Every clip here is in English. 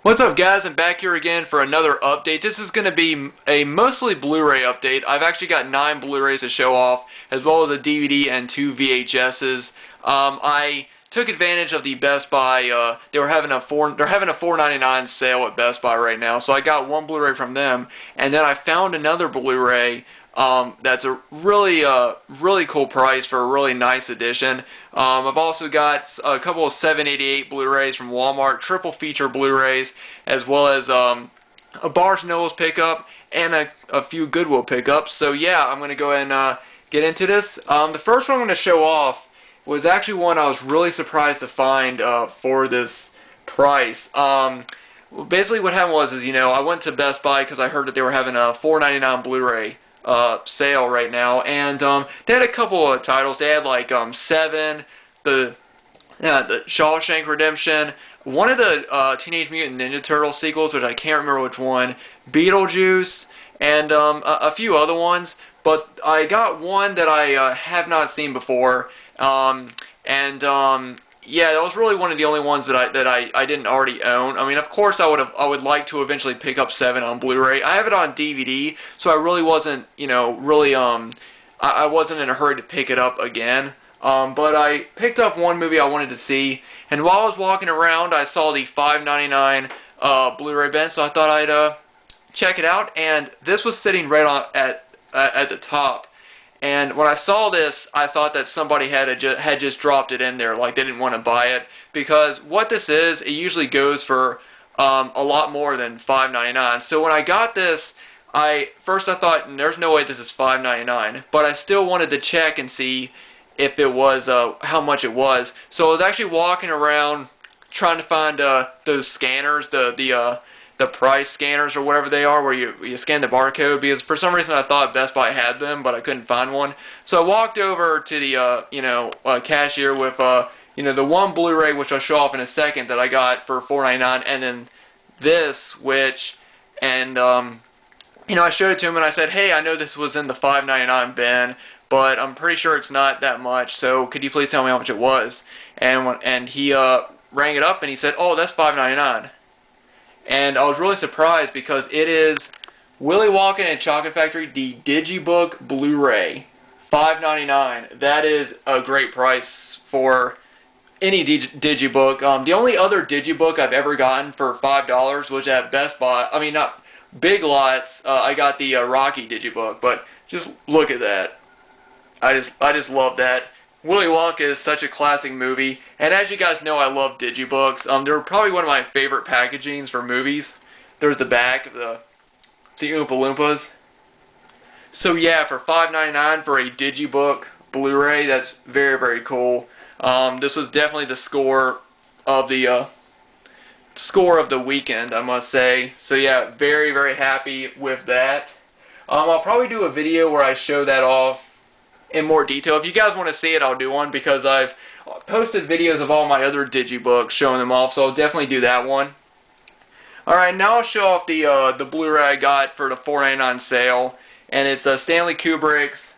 What's up, guys? I'm back here again for another update. This is going to be a mostly Blu-ray update. I've actually got 9 Blu-rays to show off, as well as a DVD and 2 VHSs. I took advantage of the Best Buy. They're having a $4.99 sale at Best Buy right now, so I got one Blu-ray from them, and then I found another Blu-ray. That's a really cool price for a really nice edition. I've also got a couple of 788 Blu-rays from Walmart, triple feature Blu-rays, as well as a Barnes & Nobles pickup and a few Goodwill pickups. So yeah, I'm going to go ahead and get into this. The first one I'm going to show off was actually one I was really surprised to find for this price. Basically what happened was, I went to Best Buy because I heard that they were having a $4.99 Blu-ray sale right now, and they had a couple of titles. They had like Seven, the Shawshank Redemption, one of the Teenage Mutant Ninja Turtle sequels, which I can't remember which one, Beetlejuice, and a few other ones. But I got one that I have not seen before, yeah, that was really one of the only ones that I didn't already own. I mean, of course, I would like to eventually pick up Seven on Blu-ray. I have it on DVD, so I really wasn't, I wasn't in a hurry to pick it up again. But I picked up one movie I wanted to see, and while I was walking around, I saw the $5.99 Blu-ray bin, so I thought I'd check it out. And this was sitting right on at the top. And when I saw this, I thought that somebody had just dropped it in there, like they didn't want to buy it. Because what this is, it usually goes for a lot more than $5.99. So when I got this, first I thought, there's no way this is $5.99. But I still wanted to check and see if it was, how much it was. So I was actually walking around trying to find those scanners, the price scanners or whatever they are, where you scan the barcode, because for some reason I thought Best Buy had them, but I couldn't find one. So I walked over to the cashier with the one Blu-ray, which I'll show off in a second, that I got for $4.99, and then this, I showed it to him and I said, hey, I know this was in the $5.99 bin, but I'm pretty sure it's not that much, so could you please tell me how much it was? And he rang it up and he said, oh, that's $5.99. And I was really surprised because it is Willy Wonka and Chocolate Factory, the Digibook Blu-ray, $5.99. That is a great price for any Digibook. The only other Digibook I've ever gotten for $5 was at Best Buy. I mean, not Big Lots. I got the Rocky Digibook, but just look at that. I just love that. Willy Wonka is such a classic movie, and as you guys know, I love digibooks. They're probably one of my favorite packagings for movies. There's the back of the Oompa Loompas. So yeah, for $5.99 for a digibook Blu-ray, that's very, very cool. This was definitely the score of the weekend, I must say. So yeah, very, very happy with that. I'll probably do a video where I show that off in more detail. If you guys want to see it, I'll do one, because I've posted videos of all my other digibooks showing them off, so I'll definitely do that one. Alright, now I'll show off the Blu-ray I got for the $4.99 sale, and it's Stanley Kubrick's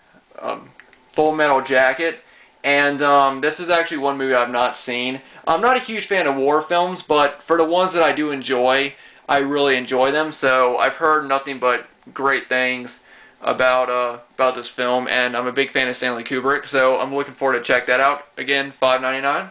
Full Metal Jacket, and this is actually one movie I've not seen. I'm not a huge fan of war films, but for the ones that I do enjoy, I really enjoy them, so I've heard nothing but great things about this film, and I'm a big fan of Stanley Kubrick, so I'm looking forward to check that out. Again, $5.99.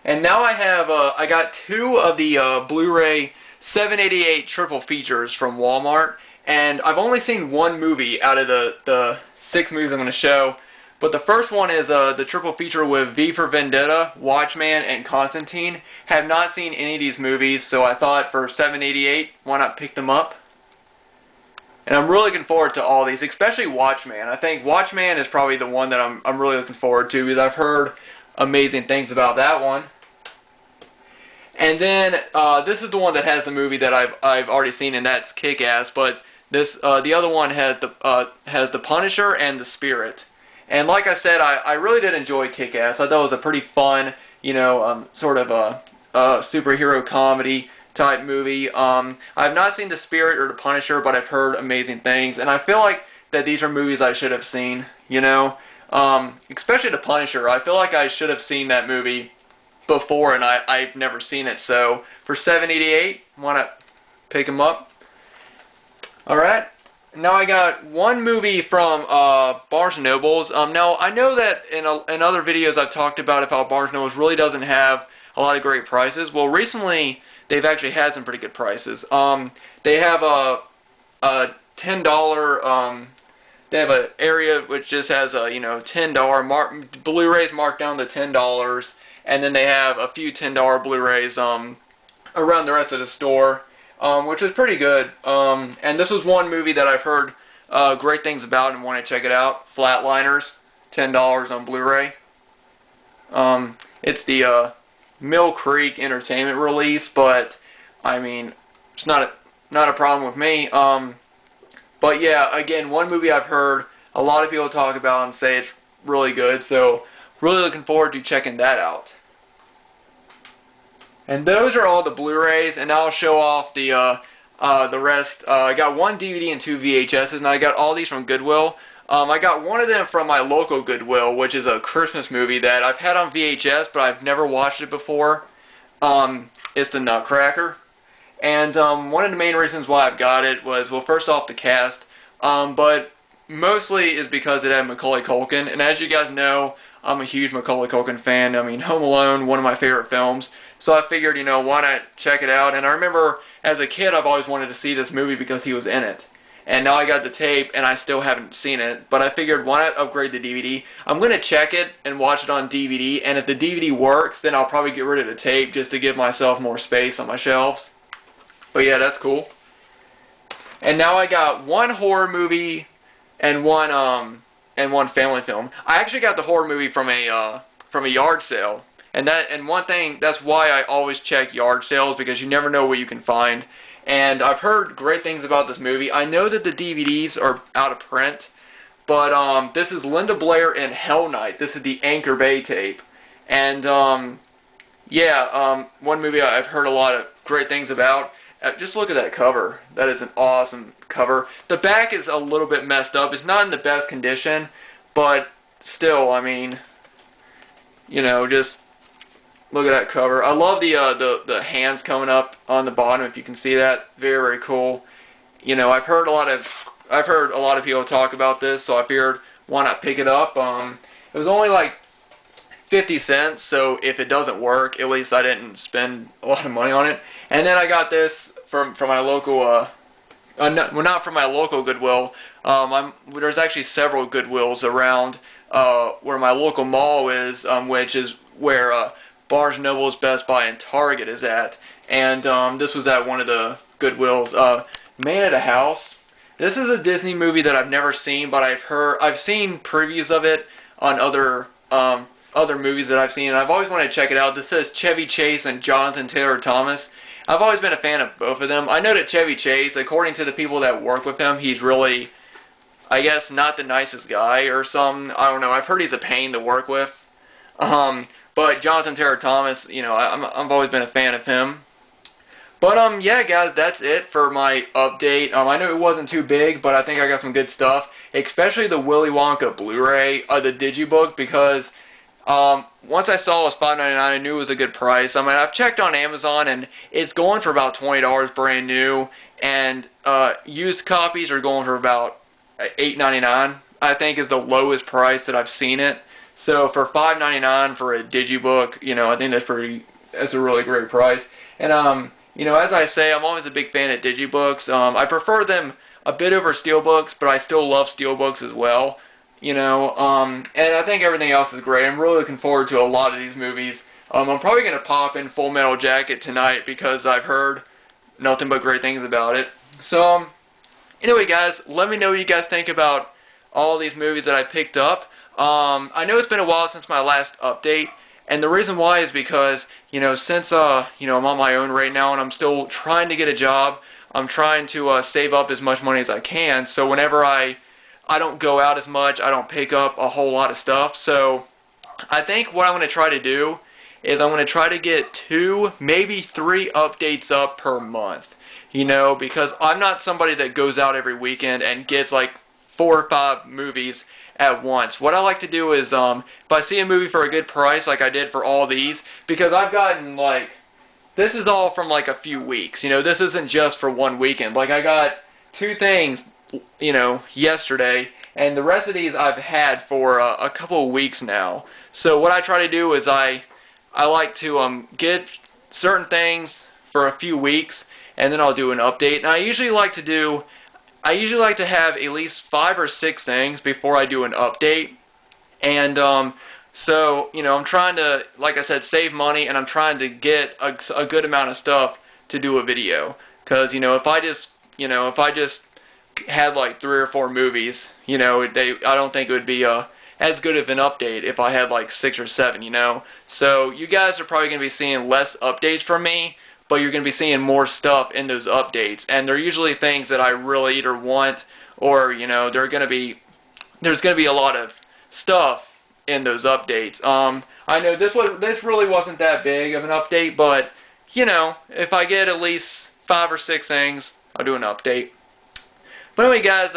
And now I got 2 of the Blu-ray 788 triple features from Walmart, and I've only seen one movie out of the 6 movies I'm going to show. But the first one is the triple feature with V for Vendetta, Watchmen, and Constantine. Have not seen any of these movies, so I thought for $7.88, why not pick them up? And I'm really looking forward to all these, especially Watchmen. I think Watchmen is probably the one that I'm really looking forward to, because I've heard amazing things about that one. And then this is the one that has the movie that I've already seen, and that's Kick-Ass. But this the other one has the Punisher and the Spirit. And like I said, I really did enjoy Kick-Ass. I thought it was a pretty fun, sort of a superhero comedy type movie. I've not seen The Spirit or The Punisher, but I've heard amazing things, and I feel like that these are movies I should have seen, especially The Punisher. I feel like I should have seen that movie before, and I've never seen it. So for $7.88, want to pick them up. All right. Now I got one movie from Barnes & Nobles. Now I know that in other videos I've talked about how Barnes & Nobles really doesn't have a lot of great prices. Well, recently they've actually had some pretty good prices. They have a $10. They have an area which just has a $10 Blu-rays marked down to $10, and then they have a few $10 Blu-rays around the rest of the store. Which was pretty good. And this was one movie that I've heard great things about and want to check it out. Flatliners, $10 on Blu-ray. It's the Mill Creek Entertainment release, but I mean, it's not a problem with me. But yeah, again, one movie I've heard a lot of people talk about and say it's really good. So really looking forward to checking that out. And those are all the Blu-rays, and I'll show off the rest. I got one DVD and two VHSs, and I got all these from Goodwill. I got one of them from my local Goodwill, which is a Christmas movie that I've had on VHS, but I've never watched it before. It's The Nutcracker. And one of the main reasons why I've got it was, well, first off, the cast, but mostly is because it had Macaulay Culkin. And as you guys know, I'm a huge Macaulay Culkin fan. I mean, Home Alone, one of my favorite films. So I figured, why not check it out? And I remember as a kid, I've always wanted to see this movie because he was in it. And now I got the tape, and I still haven't seen it. But I figured, why not upgrade the DVD? I'm going to check it and watch it on DVD. And if the DVD works, then I'll probably get rid of the tape just to give myself more space on my shelves. But yeah, that's cool. And now I got one horror movie and one family film. I actually got the horror movie from a yard sale. And one thing, that's why I always check yard sales, because you never know what you can find. And I've heard great things about this movie. I know that the DVDs are out of print, but this is Linda Blair and Hell Night. This is the Anchor Bay tape. And one movie I've heard a lot of great things about. Just look at that cover. That is an awesome cover. The back is a little bit messed up. It's not in the best condition, but still, I mean, just look at that cover. I love the hands coming up on the bottom. If you can see that, very, very cool. I've heard a lot of people talk about this, so I figured why not pick it up. It was only like 50 cents, so if it doesn't work, at least I didn't spend a lot of money on it. And then I got this from my local, not from my local Goodwill. There's actually several Goodwills around where my local mall is, which is where Barnes & Noble's, Best Buy, and Target is at. And this was at one of the Goodwills. Man at a House. This is a Disney movie that I've never seen, but I've seen previews of it on other movies that I've seen, and I've always wanted to check it out. This says Chevy Chase and Jonathan Taylor Thomas. I've always been a fan of both of them. I know that Chevy Chase, according to the people that work with him, he's really, I guess, not the nicest guy or something. I don't know. I've heard he's a pain to work with. But Jonathan Taylor Thomas, I've always been a fan of him. But yeah, guys, that's it for my update. I know it wasn't too big, but I think I got some good stuff, especially the Willy Wonka Blu-ray, the Digibook, because once I saw it was $5.99, I knew it was a good price. I mean, I've checked on Amazon, and it's going for about $20 brand new, and used copies are going for about $8.99, I think, is the lowest price that I've seen it. So for $5.99 for a Digibook, I think that's a really great price. And as I say, I'm always a big fan of Digibooks. I prefer them a bit over Steelbooks, but I still love Steelbooks as well. And I think everything else is great. I'm really looking forward to a lot of these movies. I'm probably going to pop in Full Metal Jacket tonight because I've heard nothing but great things about it. So, anyway, guys, let me know what you guys think about all these movies that I picked up. I know it's been a while since my last update, and the reason why is because, since, I'm on my own right now and I'm still trying to get a job, I'm trying to save up as much money as I can, so whenever I don't go out as much, I don't pick up a whole lot of stuff. So I think what I'm going to try to do is I'm going to try to get 2, maybe 3 updates up per month, because I'm not somebody that goes out every weekend and gets like 4 or 5 movies at once. What I like to do is if I see a movie for a good price, like I did for all these, because I've gotten like, this is all from like a few weeks. You know, this isn't just for one weekend. Like I got 2 things, you know, yesterday, and the rest of these I've had for a couple of weeks now. So what I try to do is I like to get certain things for a few weeks, and then I'll do an update. And I usually like to have at least 5 or 6 things before I do an update. And so, you know, I'm trying to, like I said, save money, and I'm trying to get a good amount of stuff to do a video. Because, you know, if I just had like 3 or 4 movies, you know, I don't think it would be as good of an update if I had like 6 or 7, you know. So you guys are probably going to be seeing less updates from me, but you're going to be seeing more stuff in those updates. And they're usually things that I really either want, or, you know, there's going to be a lot of stuff in those updates. I know this really wasn't that big of an update, but you know, if I get at least 5 or 6 things, I'll do an update. But anyway, guys,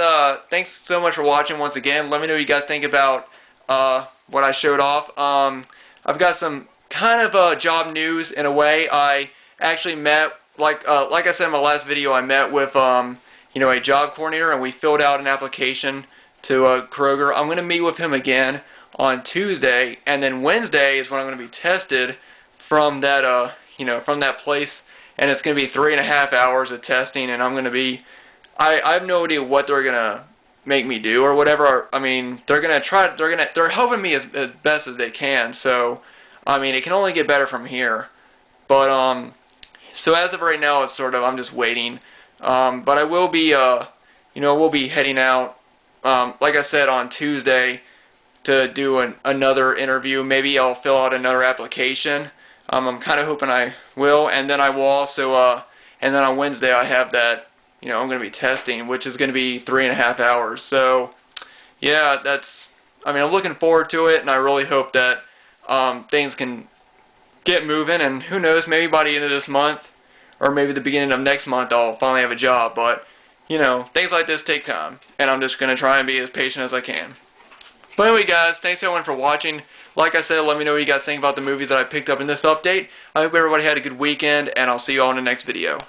thanks so much for watching once again. Let me know what you guys think about what I showed off. I've got some kind of job news in a way. I actually met, like I said in my last video, I met with you know, a job coordinator, and we filled out an application to Kroger. I'm going to meet with him again on Tuesday, and then Wednesday is when I'm going to be tested from that you know, from that place, and it's going to be 3.5 hours of testing, and I'm going to be, I have no idea what they're going to make me do or whatever. I mean, they're helping me as best as they can, so I mean, it can only get better from here. But so as of right now, it's sort of, I'm just waiting. But I will be you know, we'll be heading out like I said on Tuesday to do another interview. Maybe I'll fill out another application. I'm kind of hoping I will, and then I will also, and then on Wednesday I have that, you know, I'm going to be testing, which is going to be 3.5 hours. So, yeah, I mean, I'm looking forward to it, and I really hope that things can get moving, and who knows, maybe by the end of this month, or maybe the beginning of next month, I'll finally have a job. But, you know, things like this take time, and I'm just going to try and be as patient as I can. But anyway, guys, thanks everyone for watching. Like I said, let me know what you guys think about the movies that I picked up in this update. I hope everybody had a good weekend, and I'll see you all in the next video.